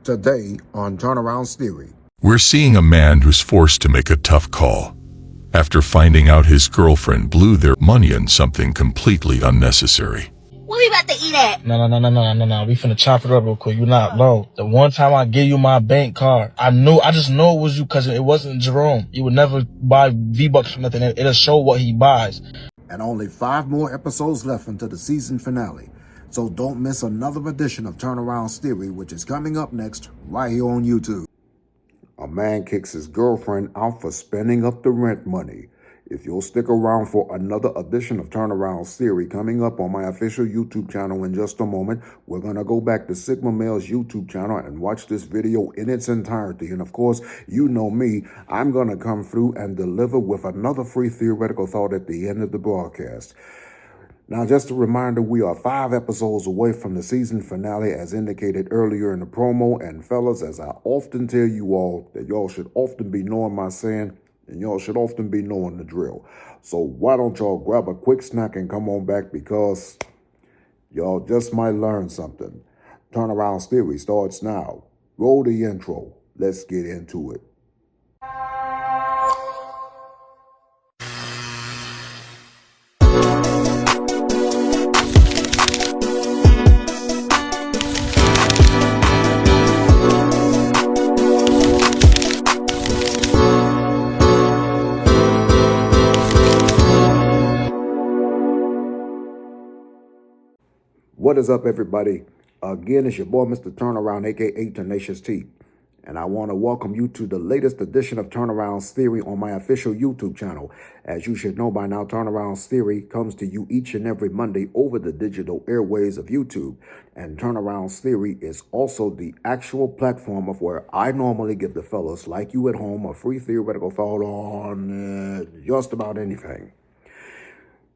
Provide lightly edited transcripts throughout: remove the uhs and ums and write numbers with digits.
Today on Turneround's Theory. We're seeing a man who's forced to make a tough call after finding out his girlfriend blew their money on something completely unnecessary. What we about to eat at? No. We finna chop it up real quick. You not, bro. The one time I give you my bank card, I just know it was you because it wasn't Jerome. You would never buy V-Bucks for nothing. It'll show what he buys. And only 5 more episodes left until the season finale. So don't miss another edition of Turneround's Theory, which is coming up next right here on YouTube. A man kicks his girlfriend out for spending up the rent money. If you'll stick around for another edition of Turneround's Theory coming up on my official YouTube channel in just a moment, we're going to go back to Sigma Male's YouTube channel and watch this video in its entirety. And of course, you know me, I'm going to come through and deliver with another free theoretical thought at the end of the broadcast. Now, just a reminder, we are 5 episodes away from the season finale as indicated earlier in the promo. And fellas, as I often tell you all, that y'all should often be knowing my saying, and y'all should often be knowing the drill. So why don't y'all grab a quick snack and come on back, because y'all just might learn something. Turnaround's Theory starts now. Roll the intro. Let's get into it. What is up, everybody? Again, it's your boy, Mr. Turnaround, a.k.a. Tenacious T. And I want to welcome you to the latest edition of Turnaround's Theory on my official YouTube channel. As you should know by now, Turnaround's Theory comes to you each and every Monday over the digital airways of YouTube. And Turnaround's Theory is also the actual platform of where I normally give the fellas like you at home a free theoretical thought on just about anything.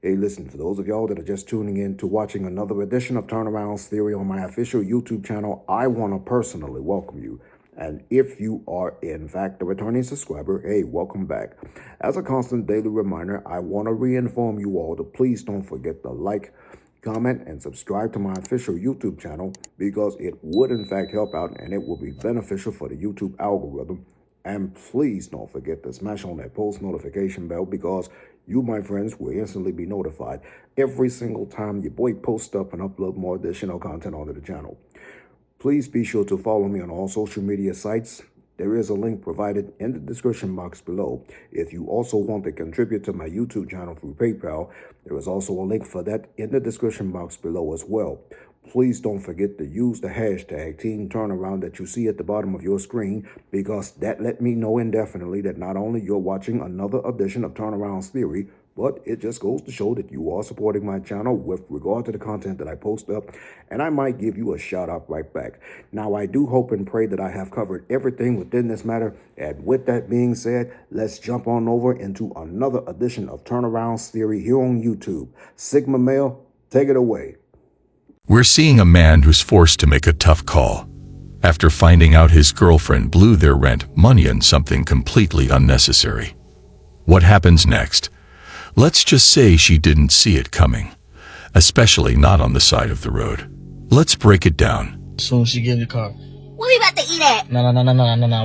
Hey, listen, for those of y'all that are just tuning in to watching another edition of Turnaround's Theory on my official YouTube channel, I want to personally welcome you. And if you are, in fact, a returning subscriber, hey, welcome back. As a constant daily reminder, I want to re-inform you all to please don't forget to like, comment, and subscribe to my official YouTube channel, because it would, in fact, help out and it will be beneficial for the YouTube algorithm. And please don't forget to smash on that post notification bell, because you, my friends, will instantly be notified every single time your boy posts up and upload more additional content onto the channel. Please be sure to follow me on all social media sites. There is a link provided in the description box below. If you also want to contribute to my YouTube channel through PayPal, there is also a link for that in the description box below as well. Please don't forget to use the hashtag Team Turnaround that you see at the bottom of your screen, because that let me know indefinitely that not only you're watching another edition of Turnaround's Theory, but it just goes to show that you are supporting my channel with regard to the content that I post up, and I might give you a shout out right back. Now, I do hope and pray that I have covered everything within this matter, and with that being said, let's jump on over into another edition of Turnaround's Theory here on YouTube. Sigma Male, take it away. We're seeing a man who's forced to make a tough call after finding out his girlfriend blew their rent money on something completely unnecessary. What happens next? Let's just say she didn't see it coming, especially not on the side of the road. Let's break it down. As soon as she get in the car. What we about to eat at? No.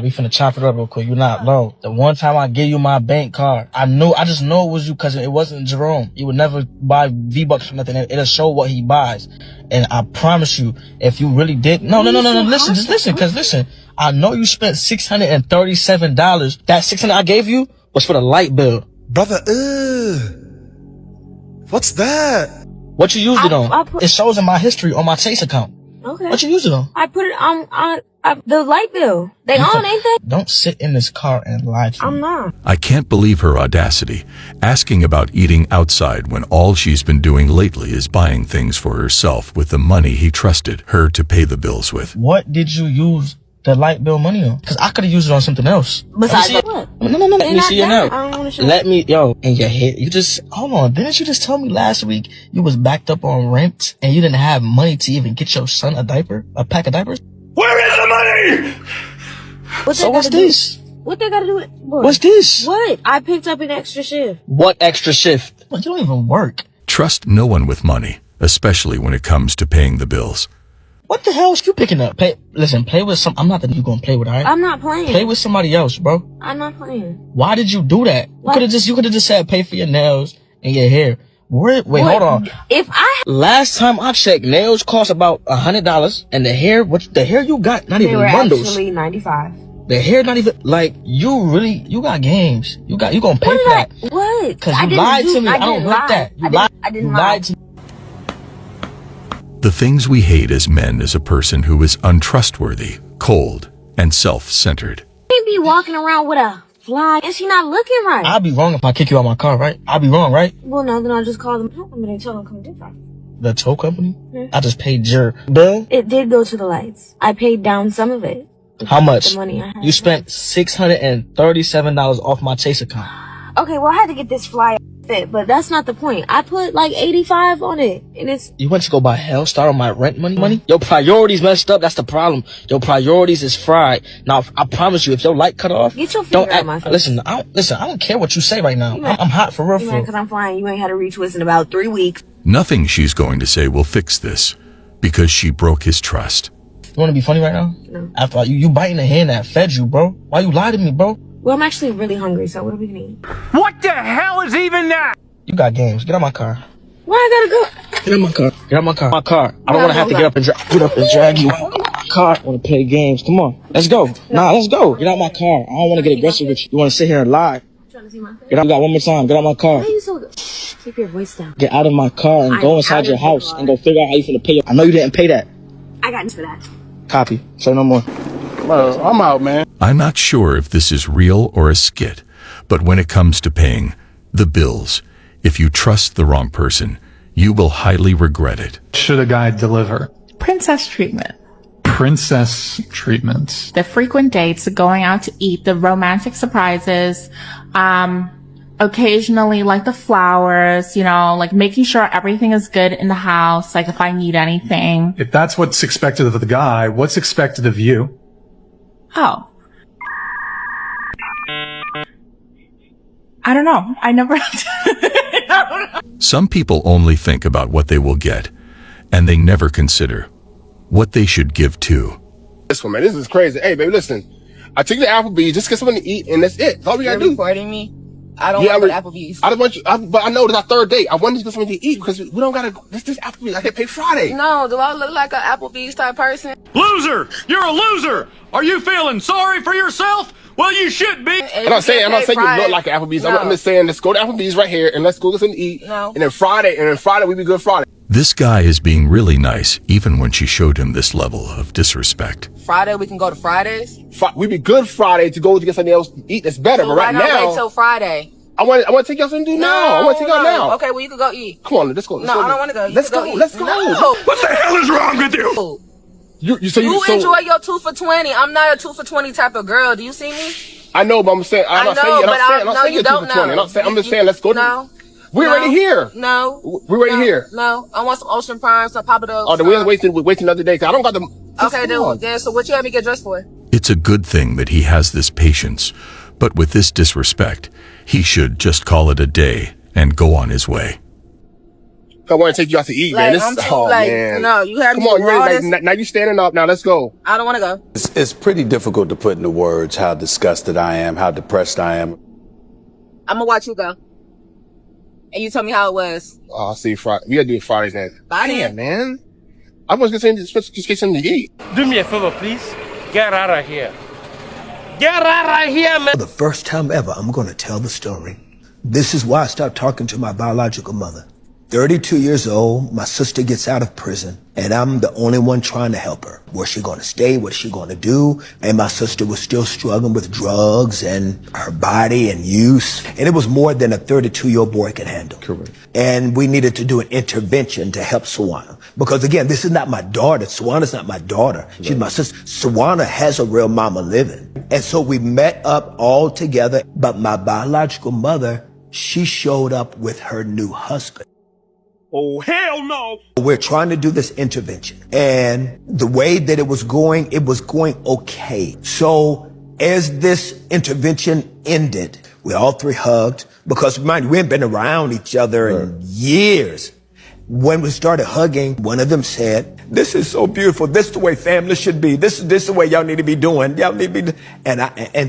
We finna chop it up real quick. You not, bro. The one time I give you my bank card, I just know it was you because it wasn't Jerome. You would never buy V-Bucks for nothing. It'll show what he buys. And I promise you, if you really did, no, listen, just listen, cause listen, I know you spent $637. That $600 I gave you was for the light bill. Brother, what's that? What you used it on? It shows in my history on my Chase account. Okay. What you use it on? I put it on the light bill. They on, ain't they? Don't sit in this car and lie to me. I'm not. I can't believe her audacity, asking about eating outside when all she's been doing lately is buying things for herself with the money he trusted her to pay the bills with. What did you use the light bill money on? Because I could have used it on something else. Besides what? No, let me see it now. I don't want to show Let me, in your head, hold on, didn't you just tell me last week you was backed up on rent and you didn't have money to even get your son a pack of diapers? Where is the money? What's this? What they gotta do with what? What's this? What? I picked up an extra shift. What extra shift? Look, you don't even work. Trust no one with money, especially when it comes to paying the bills. What the hell is you picking up? Listen, play with some. I'm not the you gonna play with, all right? I'm not playing. Play with somebody else, bro. I'm not playing. Why did you do that? What? You could have just said pay for your nails and your hair. Wait, hold on. Last time I checked, nails cost about $100, and the hair you got, not even bundles. They were actually $95. The hair, not even like you got games. You gonna pay for that. What? Because you lied to me. I don't like that. I didn't lie to me. The things we hate as men is a person who is untrustworthy, cold, and self-centered. You be walking around with a fly and she not looking right. I'd be wrong if I kick you out my car, right? I'd be wrong, right? Well, no, then I'll just call them and tell them come get the tow company? Hmm. I just paid your bill. It did go to the lights. I paid down some of it. How much? The money I had. You spent $637 off my Chase account. Okay, well, I had to get this fly fit, but that's not the point. I put like 85 on it, and it's... You went to go buy Hellstar on my rent money? Your priorities messed up. That's the problem. Your priorities is fried. Now, I promise you, if your light cut off, get your finger out of my face. Listen, I don't care what you say right now. I'm hot for real. You because I'm flying. You ain't had a retwist in about 3 weeks. Nothing she's going to say will fix this, because she broke his trust. You want to be funny right now? No. After you biting the hand that fed you, bro. Why you lie to me, bro? Well, I'm actually really hungry, so what are we gonna eat? What the hell is even that? You got games. Get out my car. Why I gotta go? Get out my car. Get out my car. My car. I don't want to have to get up and drag you out my car. I want to play games. Come on. Let's go. Nah, let's go. Get out my car. I don't want to get aggressive with you. You want to sit here and lie. Trying to see my face? Get out. One more time. Get out my car. Why are you so good? Keep your voice down. Get out of my car and go inside your house and go figure out how you finna pay. I know you didn't pay that. I got into for that. Copy. Say no more. Bro, I'm out, man. I'm not sure if this is real or a skit, but when it comes to paying the bills, if you trust the wrong person, you will highly regret it. Should a guy deliver? Princess treatment. Princess treatment. The frequent dates, going out to eat, the romantic surprises, occasionally like the flowers, like making sure everything is good in the house, like if I need anything. If that's what's expected of the guy, what's expected of you? Oh. I don't know. I never Some people only think about what they will get, and they never consider what they should give too. This one, man, this is crazy. Hey, baby, listen. I took you to Applebee's, just get something to eat, and that's it. That's all we gotta do. You're recording me? I don't want Applebee's. I just want you, but I know it's our third date. I wanted to get something to eat because we don't gotta, this is Applebee's. I get paid Friday. No, do I look like an Applebee's type person? Loser! You're a loser! Are you feeling sorry for yourself? Well, you should be. I'm not saying you look like an Applebee's. No. I'm just saying let's go to Applebee's right here and let's go get something to eat. No. And then Friday we be good Friday. This guy is being really nice, even when she showed him this level of disrespect. Friday, we can go to Fridays? We be good Friday to go to get something else to eat that's better. So but right why not now, wait till Friday? I want to take y'all something to do now. I want to take y'all now. Okay, well, you can go eat. Come on, let's go. I don't want to go. Let's go. eat. Let's go. No. What the hell is wrong with you? You enjoy your 2 for $20. I'm not a 2 for $20 type of girl. Do you see me? I know, but I'm saying, I'm not saying you're 2 for $20. I'm just saying, let's go. No. We're already here. No. We're already here. No. I want some Ocean Prime, some Papa Do's. Oh, then we're waiting another day. 'Cause I don't got the. Okay, then, so what you have me get dressed for? It's a good thing that he has this patience, but with this disrespect, he should just call it a day and go on his way. I want to take you out to eat, man. Man. No, you have Come me on, raw ready? Now you standing up. Now let's go. I don't want to go. It's pretty difficult to put into words how disgusted I am, how depressed I am. I'm gonna watch you go. And you tell me how it was. Oh, I'll see you Friday. We gotta do it Fridays then. Bye, Damn, man. I was gonna say just get something to eat. Do me a favor, please. Get out of here. Get out of here, man. For the first time ever, I'm going to tell the story. This is why I stopped talking to my biological mother. 32 years old, my sister gets out of prison, and I'm the only one trying to help her. Where's she going to stay? What's she going to do? And my sister was still struggling with drugs and her body and use. And it was more than a 32-year-old boy could handle. Correct. And we needed to do an intervention to help Sawana. Because again, this is not my daughter. Sawana's not my daughter. She's my sister. Sawana has a real mama living. And so we met up all together. But my biological mother, she showed up with her new husband. Oh, hell no. We're trying to do this intervention. And the way that it was going okay. So as this intervention ended, we all three hugged because mind you, we hadn't been around each other in years. When we started hugging, one of them said, "This is so beautiful. This is the way family should be. This is the way y'all need to be doing. Y'all need to be." And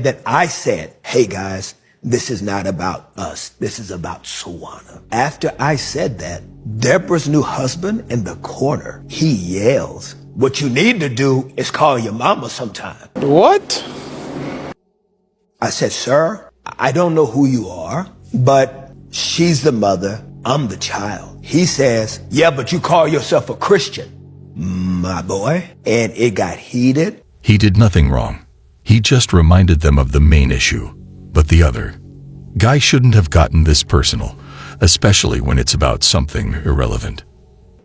then I said, "Hey guys, this is not about us. This is about Sawana." After I said that, Deborah's new husband in the corner, he yells, "What you need to do is call your mama sometime." What? I said, "Sir, I don't know who you are, but she's the mother. I'm the child." He says, "Yeah, but you call yourself a Christian, my boy." And it got heated. He did nothing wrong. He just reminded them of the main issue. But the other, Guy shouldn't have gotten this personal, especially when it's about something irrelevant.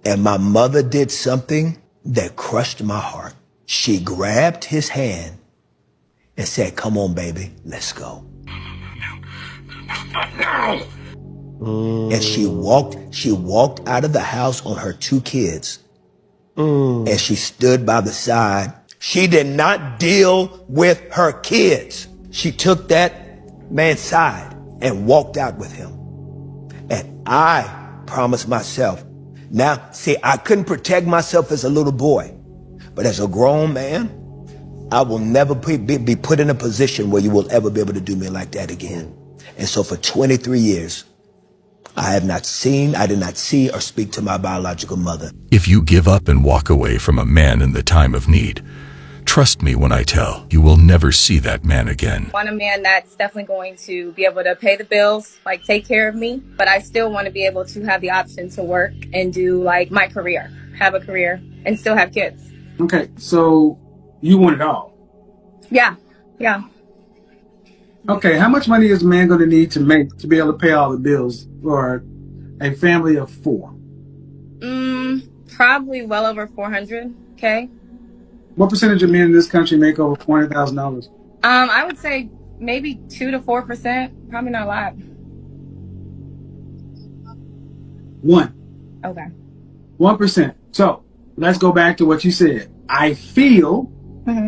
And my mother did something that crushed my heart. She grabbed his hand and said, "Come on, baby, let's go." And she walked out of the house on her 2 kids. And she stood by the side. She did not deal with her kids. She took that man's side and walked out with him. And I promised myself, now, see, I couldn't protect myself as a little boy, but as a grown man, I will never be put in a position where you will ever be able to do me like that again. And so for 23 years, I did not see or speak to my biological mother. If you give up and walk away from a man in the time of need, trust me when I tell, you will never see that man again. I want a man that's definitely going to be able to pay the bills, like take care of me, but I still want to be able to have the option to work and do like my career, have a career and still have kids. Okay, so you want it all? Yeah. Okay, how much money is a man going to need to make to be able to pay all the bills for a family of 4? Probably well over 400K. What percentage of men in this country make over $400,000? I would say maybe 2 to 4%. Probably not a lot. 1. Okay. 1%. So let's go back to what you said. I feel.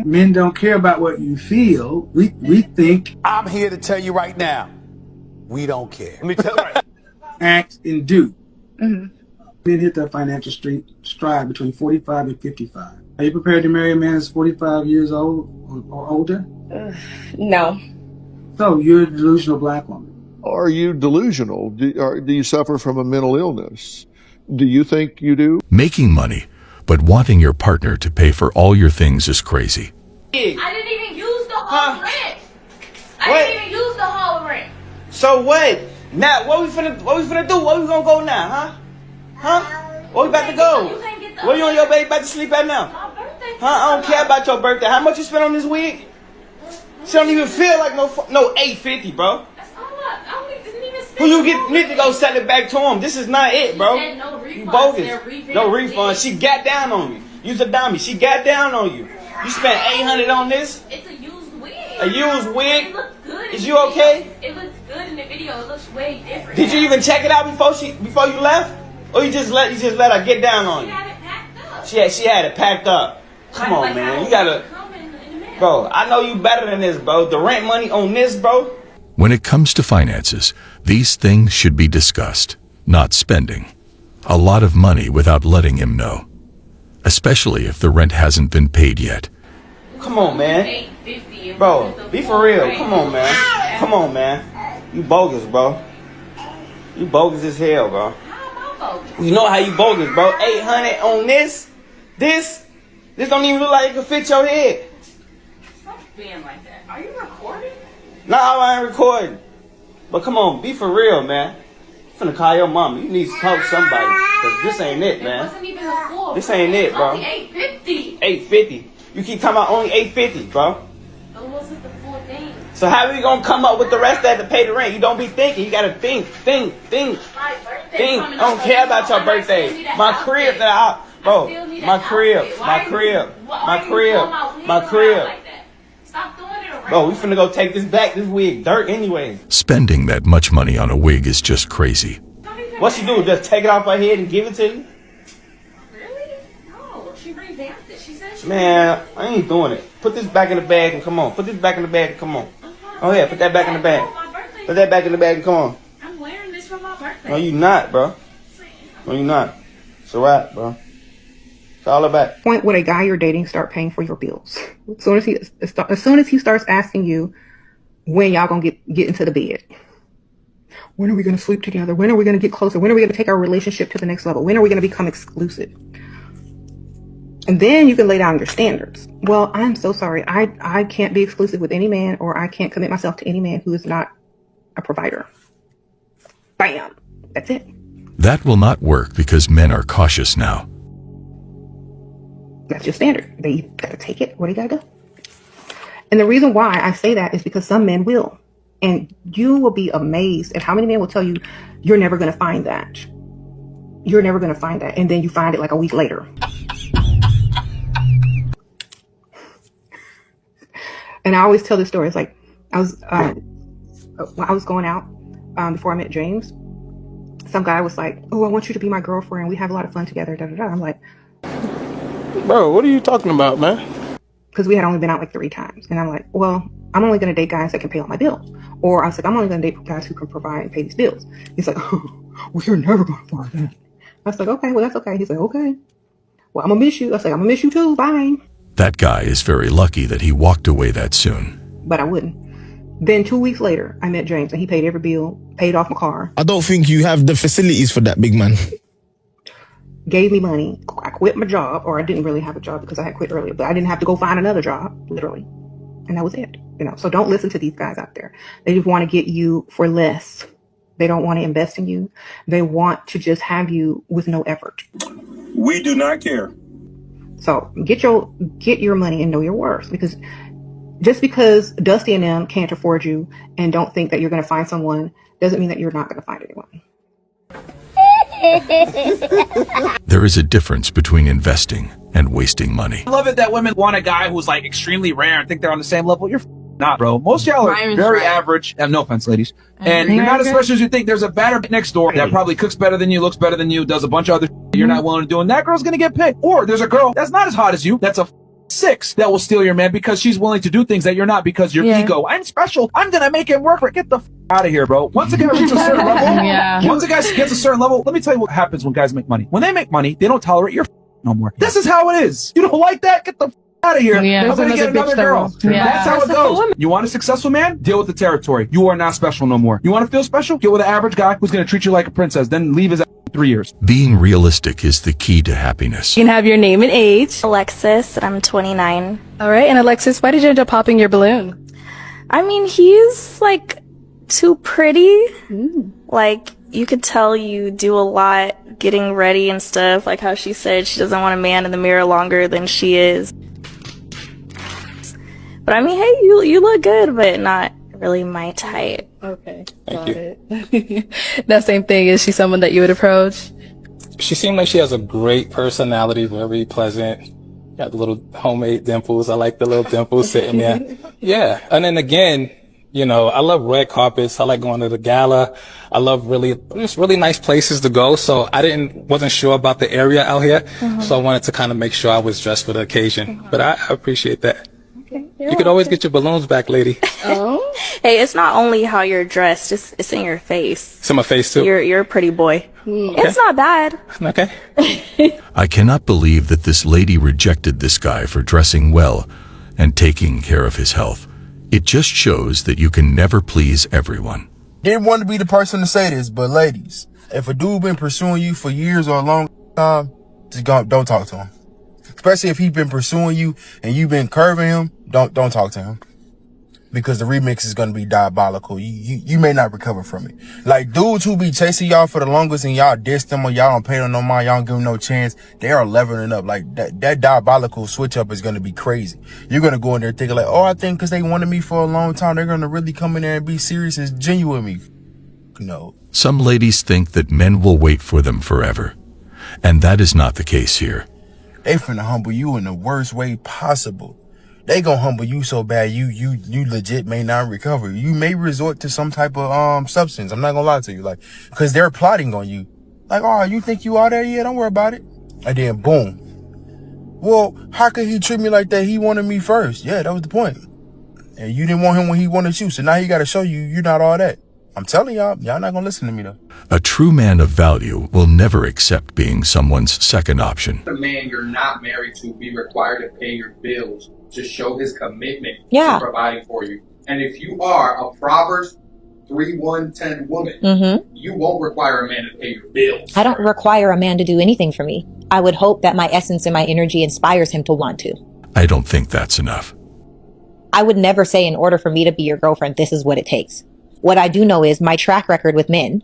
Men don't care about what you feel. We think. I'm here to tell you right now, we don't care. Let me tell you right. Act and do. Men hit that financial stride between 45 and 55. Are you prepared to marry a man that's 45 years old or older? No. So you're a delusional black woman. Are you delusional? Do you suffer from a mental illness? Do you think you do? Making money, but wanting your partner to pay for all your things is crazy. I didn't even use the whole rent. I didn't even use the whole rent. So what? Now what we finna do? Where we gonna go now, huh? Where we about to go? Where you and your baby about to sleep at now? My birthday. I don't care about your birthday. How much you spent on this wig? She don't even feel like no $850, bro. That's all I didn't even spend. Who you need to go sell it back to him? This is not it, bro. No refund. You bogus. No refund. She got down on you. You's a dummy. She got down on you. You spent $800 on this? It's a used wig. A used wig? It looks good. Is you okay? It looks good in the video. It looks way different. Did you even check it out before you left? Or you just let her get down on you? She had it packed up. She had it packed up. Come on, man. You gotta. Bro, I know you better than this, bro. The rent money on this, bro. When it comes to finances, these things should be discussed, not spending a lot of money without letting him know, especially if the rent hasn't been paid yet. Come on, man. Bro, be for real. Come on, man. Come on, man. You bogus, bro. You bogus as hell, bro. You know how you bogus, bro. 800 on this don't even look like it could fit your head. Stop being like that. Are you recording? No, I ain't recording. But come on, be for real, man. I'm finna call your mama. You need to talk to somebody. Cause this ain't it, man. It wasn't even the full. This ain't it, bro. Only $850. $850. You keep talking about only $850, bro. It wasn't the full thing. So how are we gonna come up with the rest of that to pay the rent? You don't be thinking. You gotta think. My birthday Think. coming I don't up, care so about your you don't birthday. understand me that My outfit. crib that I, bro. still need My that crib. outfit. My Why are you crib. pulling My my wig crib. around My crib. like that? Stop doing it around. Bro, we finna go take this back. This wig dirt anyway. Spending that much money on a wig is just crazy. What she do? Just take it off her head and give it to you? Really? No, she revamped it. She said she. Man, I ain't doing it. Put this back in the bag and come on. Put this back in the bag and come on. Oh yeah, put that back in the bag. Put that back in the bag and come on. I'm wearing this for my birthday. No, you not, bro. No, you not. It's a wrap, bro. Call her back. Point when a guy you're dating start paying for your bills. As soon as he starts asking you when y'all gonna get into the bed. When are we gonna sleep together? When are we gonna get closer? When are we gonna take our relationship to the next level? When are we gonna become exclusive? And then you can lay down your standards. Well, I'm so sorry. I can't be exclusive with any man, or I can't commit myself to any man who is not a provider. Bam. That's it. That will not work because men are cautious now. That's your standard. They gotta take it or they gotta go. And the reason why I say that is because some men will. And you will be amazed at how many men will tell you, you're never gonna find that. You're never gonna find that. And then you find it like a week later. And I always tell this story. It's like, I was going out before I met James. Some guy was like, oh, I want you to be my girlfriend. We have a lot of fun together. Da, da, da. I'm like, bro, what are you talking about, man? Because we had only been out like 3 times. And I'm like, well, I'm only going to date guys that can pay all my bills. Or I was like, I'm only going to date guys who can provide and pay these bills. He's like, oh, well, you're never going to find that. I was like, okay, well, that's okay. He's like, okay. Well, I'm going to miss you. I was like, I'm going to miss you too. Bye. That guy is very lucky that he walked away that soon. But I wouldn't. Then 2 weeks later, I met James and he paid every bill, paid off my car. I don't think you have the facilities for that, big man. Gave me money. I quit my job, or I didn't really have a job because I had quit earlier, but I didn't have to go find another job, literally. And that was it. So don't listen to these guys out there. They just want to get you for less. They don't want to invest in you. They want to just have you with no effort. We do not care. So get your money and know your worth, because just because Dusty and them can't afford you and don't think that you're going to find someone doesn't mean that you're not going to find anyone. There is a difference between investing and wasting money. I love it that women want a guy who's like extremely rare and think they're on the same level. You're not, bro. Most of y'all are very average. No offense, ladies. And you're not as special as you think. There's a batter next door that probably cooks better than you, looks better than you, does a bunch of other you're not willing to do, and that girl's gonna get picked. Or there's a girl that's not as hot as you, that's a 6 that will steal your man because she's willing to do things that you're not, because your ego. I'm special. I'm gonna make it work for it. Get the out of here, bro. Once a guy reaches a certain level, once a guy gets a certain level, let me tell you what happens when guys make money. When they make money, they don't tolerate your no more. This is how it is. You don't like that? Get the out of here. I'm gonna get another girl. That's how it goes. You want a successful man? Deal with the territory. You are not special no more. You want to feel special? Get with an average guy who's gonna treat you like a princess, then leave his 3 years. Being realistic is the key to happiness. You can have your name and age. Alexis, I'm 29. All right, and Alexis, why did you end up popping your balloon? I mean, he's like too pretty. Like, you could tell you do a lot getting ready and stuff, like how she said she doesn't want a man in the mirror longer than she is. But I mean, hey, you look good, but not really my type. Okay, got it. That same thing, is she someone that you would approach? She seemed like she has a great personality, very pleasant. Got the little homemade dimples. I like the little dimples sitting there. Yeah, and then again, you know, I love red carpets. I like going to the gala. I love just really nice places to go. So I wasn't sure about the area out here. So I wanted to kind of make sure I was dressed for the occasion. But I appreciate that. You could always get your balloons back, lady. Oh. Hey, it's not only how you're dressed, it's in your face. It's in my face too. You're a pretty boy. Okay. It's not bad. Okay. I cannot believe that this lady rejected this guy for dressing well and taking care of his health. It just shows that you can never please everyone. Didn't want to be the person to say this, but ladies, if a dude been pursuing you for years or a long time, just don't talk to him. Especially if he's been pursuing you and you've been curving him, don't talk to him. Because the remix is gonna be diabolical. You may not recover from it. Like dudes who be chasing y'all for the longest and y'all diss them or y'all don't pay them no mind, y'all don't give them no chance, they are leveling up. Like that diabolical switch up is gonna be crazy. You're gonna go in there thinking like, oh, I think because they wanted me for a long time, they're gonna really come in there and be serious and genuine with me. No. Some ladies think that men will wait for them forever. And that is not the case here. They finna humble you in the worst way possible. They gonna humble you so bad you legit may not recover. You may resort to some type of substance. I'm not gonna lie to you, like, cause they're plotting on you. Like, oh, you think you are there? Yeah, don't worry about it. And then boom. Well, how could he treat me like that? He wanted me first. Yeah, that was the point. And you didn't want him when he wanted you. So now he gotta show you you're not all that. I'm telling y'all not gonna listen to me though. A true man of value will never accept being someone's second option. The man you're not married to be required to pay your bills to show his commitment Yeah. to providing for you. And if you are a Proverbs 3:1-10 woman, you won't require a man to pay your bills. I don't require a man to do anything for me. I would hope that my essence and my energy inspires him to want to. I don't think that's enough. I would never say in order for me to be your girlfriend, this is what it takes. What I do know is my track record with men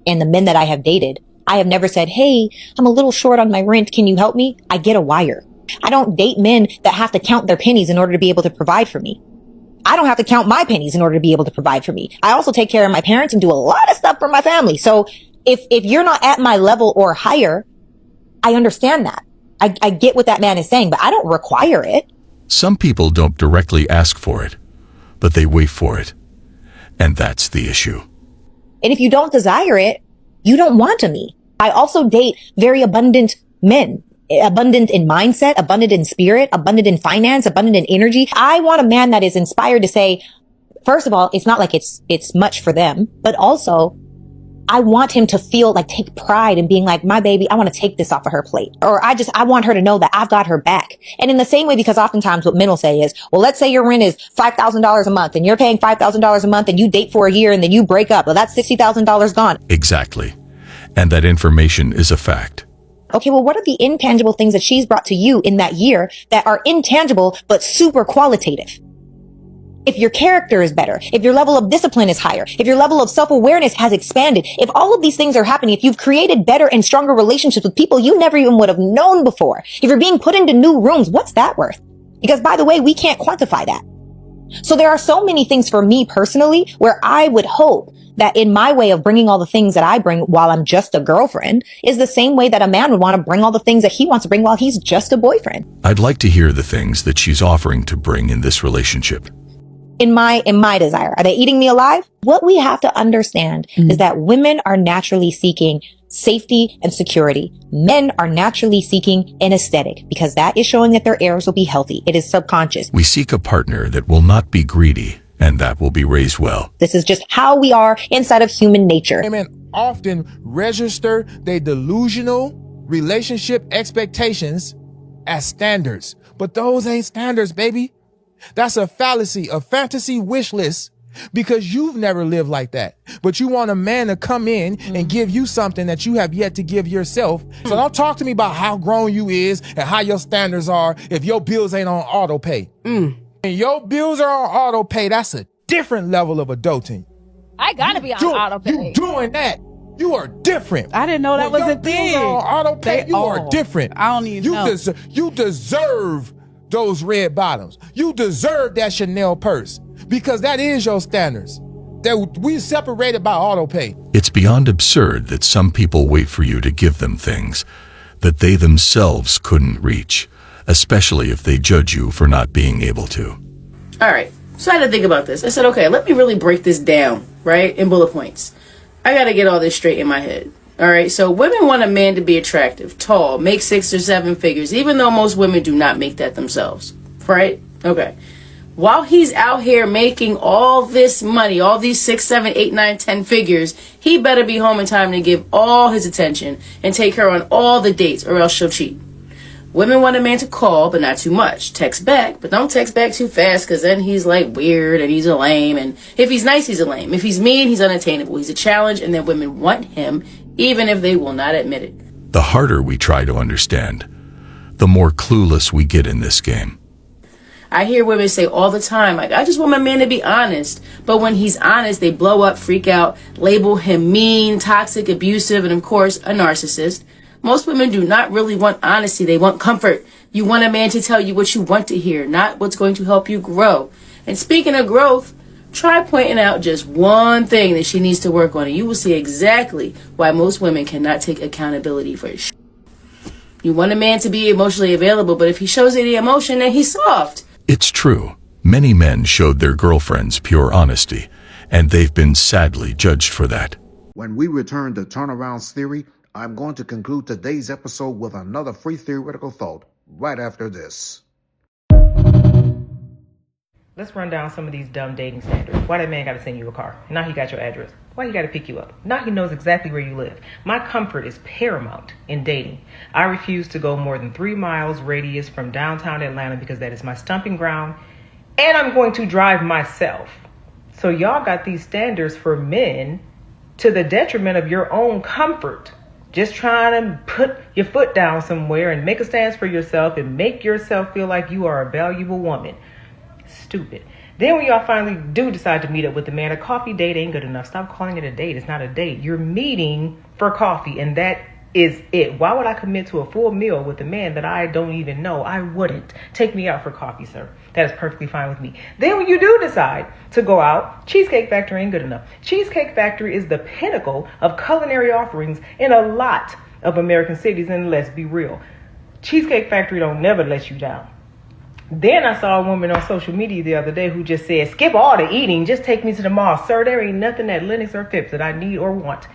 and the men that I have dated, I have never said, hey, I'm a little short on my rent. Can you help me? I get a wire. I don't date men that have to count their pennies in order to be able to provide for me. I don't have to count my pennies in order to be able to provide for me. I also take care of my parents and do a lot of stuff for my family. So if you're not at my level or higher, I understand that. I get what that man is saying, but I don't require it. Some people don't directly ask for it, but they wait for it. And that's the issue. And if you don't desire it, you don't want to me. I also date very abundant men. Abundant in mindset, abundant in spirit, abundant in finance, abundant in energy. I want a man that is inspired to say, first of all, it's not like it's much for them, but also I want him to feel like take pride in being like, my baby, I want to take this off of her plate. Or I want her to know that I've got her back. And in the same way, because oftentimes what men will say is, well, let's say your rent is $5,000 a month and you're paying $5,000 a month and you date for a year and then you break up. Well, that's $60,000 gone. Exactly. And that information is a fact. Okay, well, what are the intangible things that she's brought to you in that year that are intangible but super qualitative? If your character is better, if your level of discipline is higher, if your level of self-awareness has expanded, if all of these things are happening, if you've created better and stronger relationships with people you never even would have known before, if you're being put into new rooms, what's that worth? Because by the way, we can't quantify that. So there are so many things for me personally where I would hope that in my way of bringing all the things that I bring while I'm just a girlfriend is the same way that a man would want to bring all the things that he wants to bring while he's just a boyfriend. I'd like to hear the things that she's offering to bring in this relationship. In my desire, are they eating me alive? What we have to understand is that women are naturally seeking safety and security. Men are naturally seeking an aesthetic because that is showing that their heirs will be healthy. It is subconscious. We seek a partner that will not be greedy and that will be raised well. This is just how we are inside of human nature. Women often register their delusional relationship expectations as standards, but those ain't standards, baby. That's a fallacy, a fantasy wish list, because you've never lived like that. But you want a man to come in and give you something that you have yet to give yourself. So don't talk to me about how grown you is and how your standards are if your bills ain't on auto pay. And your bills are on auto pay, that's a different level of adulting. I gotta be on auto pay. You doing that. You are different. I didn't know that was a thing. Bills are on auto pay, you are different. I don't even know. You deserve those red bottoms. You deserve that Chanel purse because that is your standards. That we separated by auto pay. It's beyond absurd that some people wait for you to give them things that they themselves couldn't reach, especially if they judge you for not being able to. All right. So I had to think about this. I said, okay, let me really break this down, right, in bullet points. I got to get all this straight in my head. All right, so women want a man to be attractive, tall, make 6 or 7 figures, even though most women do not make that themselves, right? Okay. While he's out here making all this money, all these 6, 7, 8, 9, 10 figures, he better be home in time to give all his attention and take her on all the dates, or else she'll cheat. Women want a man to call, but not too much. Text back, but don't text back too fast, because then he's like weird and he's a lame. And if he's nice, he's a lame. If he's mean, he's unattainable. He's a challenge, and then women want him, even if they will not admit it. The harder we try to understand, the more clueless we get in this game. I hear women say all the time, like, I just want my man to be honest. But when he's honest, they blow up, freak out, label him mean, toxic, abusive, and of course, a narcissist. Most women do not really want honesty. They want comfort. You want a man to tell you what you want to hear, not what's going to help you grow. And speaking of growth, try pointing out just one thing that she needs to work on, and you will see exactly why most women cannot take accountability for it. You want a man to be emotionally available, but if he shows any emotion, then he's soft. It's true. Many men showed their girlfriends pure honesty, and they've been sadly judged for that. When we return to Turneround's theory, I'm going to conclude today's episode with another free theoretical thought right after this. Let's run down some of these dumb dating standards. Why that man got to send you a car? Now he got your address. Why he gotta pick you up? Now he knows exactly where you live. My comfort is paramount in dating. I refuse to go more than 3 miles radius from downtown Atlanta because that is my stomping ground, and I'm going to drive myself. So y'all got these standards for men to the detriment of your own comfort. Just trying to put your foot down somewhere and make a stance for yourself and make yourself feel like you are a valuable woman. Stupid. Then when y'all finally do decide to meet up with the man, a coffee date ain't good enough. Stop calling it a date. It's not a date. You're meeting for coffee, and that is it. Why would I commit to a full meal with a man that I don't even know? I wouldn't. Take me out for coffee, sir. That is perfectly fine with me. Then when you do decide to go out, Cheesecake Factory ain't good enough. Cheesecake Factory is the pinnacle of culinary offerings in a lot of American cities, and let's be real. Cheesecake Factory don't never let you down. Then I saw a woman on social media the other day who just said, skip all the eating, just take me to the mall. Sir, there ain't nothing at Lennox or Phipps that I need or want.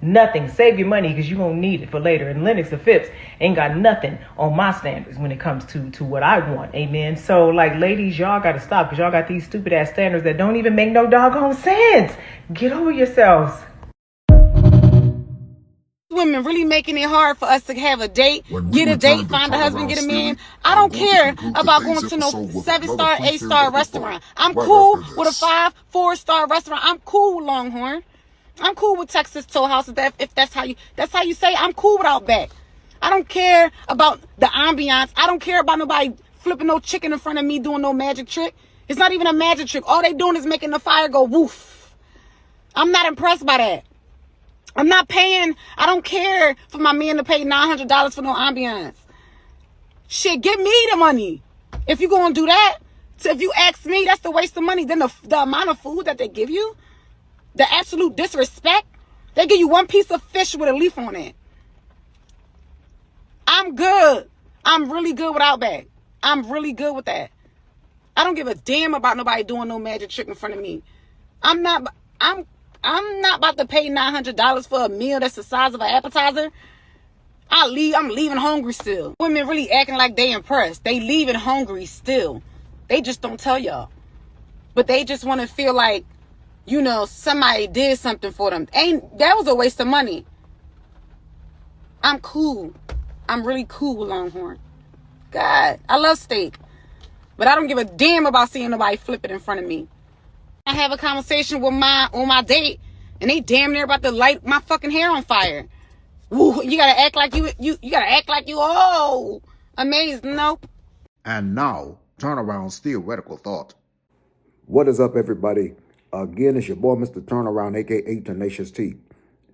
Nothing. Save your money because you're going to need it for later. And Lennox or Phipps ain't got nothing on my standards when it comes to what I want. Amen. So, like, ladies, y'all got to stop because y'all got these stupid ass standards that don't even make no doggone sense. Get over yourselves. Women really making it hard for us to have a date, get a date, find a husband, get a man. I don't care about going to no 7-star, 8-star restaurant. I'm cool with a 5, 4-star restaurant. I'm cool with Longhorn. I'm cool with Texas Toll House if that's how you say. I'm cool with Outback. I don't care about the ambiance. I don't care about nobody flipping no chicken in front of me doing no magic trick. It's not even a magic trick. All they doing is making the fire go woof. I'm not impressed by that. I'm not paying. I don't care for my man to pay $900 for no ambiance. Shit, give me the money. If you gonna do that, so if you ask me, that's the waste of money. Then the amount of food that they give you, the absolute disrespect. They give you one piece of fish with a leaf on it. I'm good. I'm really good with Outback. I'm really good with that. I don't give a damn about nobody doing no magic trick in front of me. I'm not about to pay $900 for a meal that's the size of an appetizer. I'm leaving hungry still. Women really acting like they impressed. They leaving hungry still. They just don't tell y'all. But they just want to feel like, you know, somebody did something for them. That was a waste of money. I'm cool. I'm really cool with Longhorn. God, I love steak. But I don't give a damn about seeing nobody flip it in front of me. I have a conversation with on my date, and they damn near about to light my fucking hair on fire. Woo, you gotta act like you gotta act like you amazing. Nope. And now, Turnaround's theoretical thought. What is up, everybody? Again, it's your boy, Mr. Turnaround, aka Tenacious T.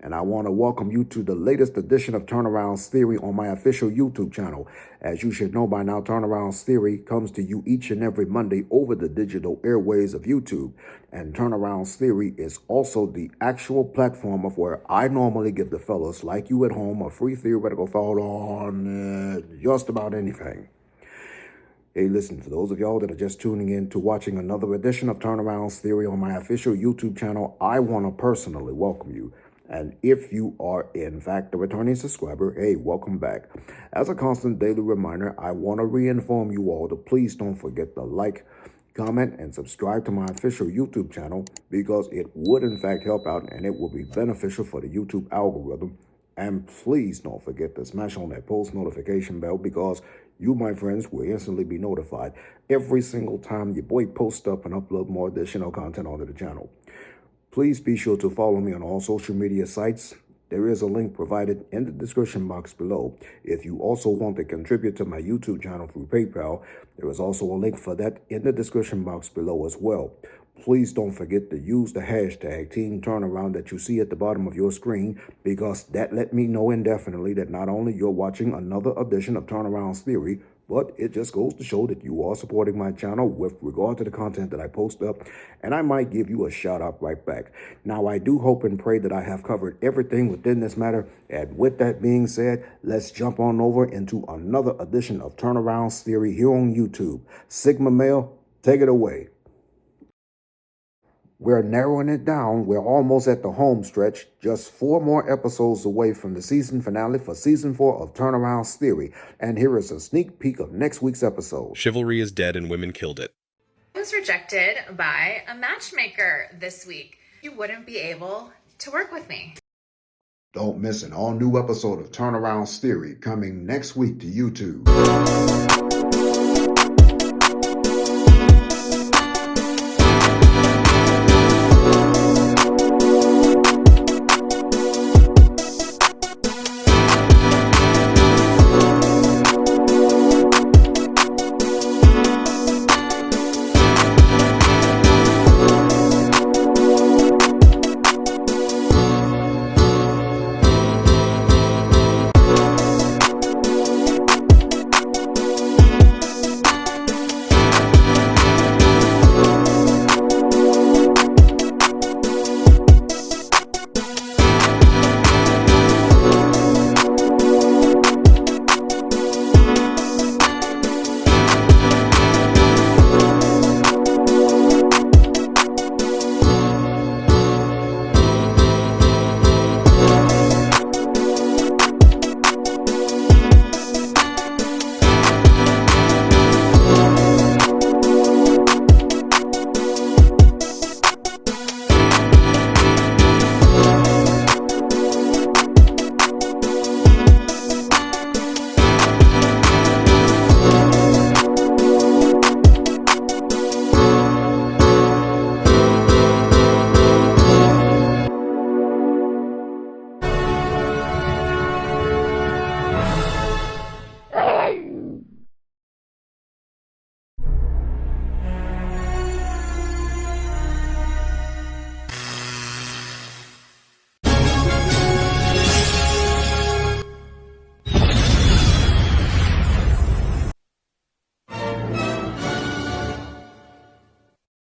And I want to welcome you to the latest edition of Turnaround's Theory on my official YouTube channel. As you should know by now, Turnaround's Theory comes to you each and every Monday over the digital airways of YouTube. And Turnaround's Theory is also the actual platform of where I normally give the fellas like you at home a free theoretical thought on just about anything. Hey, listen, for those of y'all that are just tuning in to watching another edition of Turnaround's Theory on my official YouTube channel, I want to personally welcome you. And if you are, in fact, a returning subscriber, hey, welcome back. As a constant daily reminder, I want to reinform you all to please don't forget to like, comment, and subscribe to my official YouTube channel because it would, in fact, help out and it will be beneficial for the YouTube algorithm. And please don't forget to smash on that post notification bell because you, my friends, will instantly be notified every single time your boy posts up and upload more additional content onto the channel. Please be sure to follow me on all social media sites. There is a link provided in the description box below. If you also want to contribute to my YouTube channel through PayPal, there is also a link for that in the description box below as well. Please don't forget to use the hashtag Team Turnaround that you see at the bottom of your screen because that let me know indefinitely that not only you're watching another edition of Turnaround's Theory, but it just goes to show that you are supporting my channel with regard to the content that I post up, and I might give you a shout out right back. Now, I do hope and pray that I have covered everything within this matter, and with that being said, let's jump on over into another edition of Turnaround's Theory here on YouTube. Sigma Male, take it away. We're narrowing it down. We're almost at the home stretch, just 4 more episodes away from the season finale for Season 4 of Turnaround's Theory. And here is a sneak peek of next week's episode. Chivalry is dead and women killed it. I was rejected by a matchmaker this week. You wouldn't be able to work with me. Don't miss an all-new episode of Turnaround's Theory coming next week to YouTube.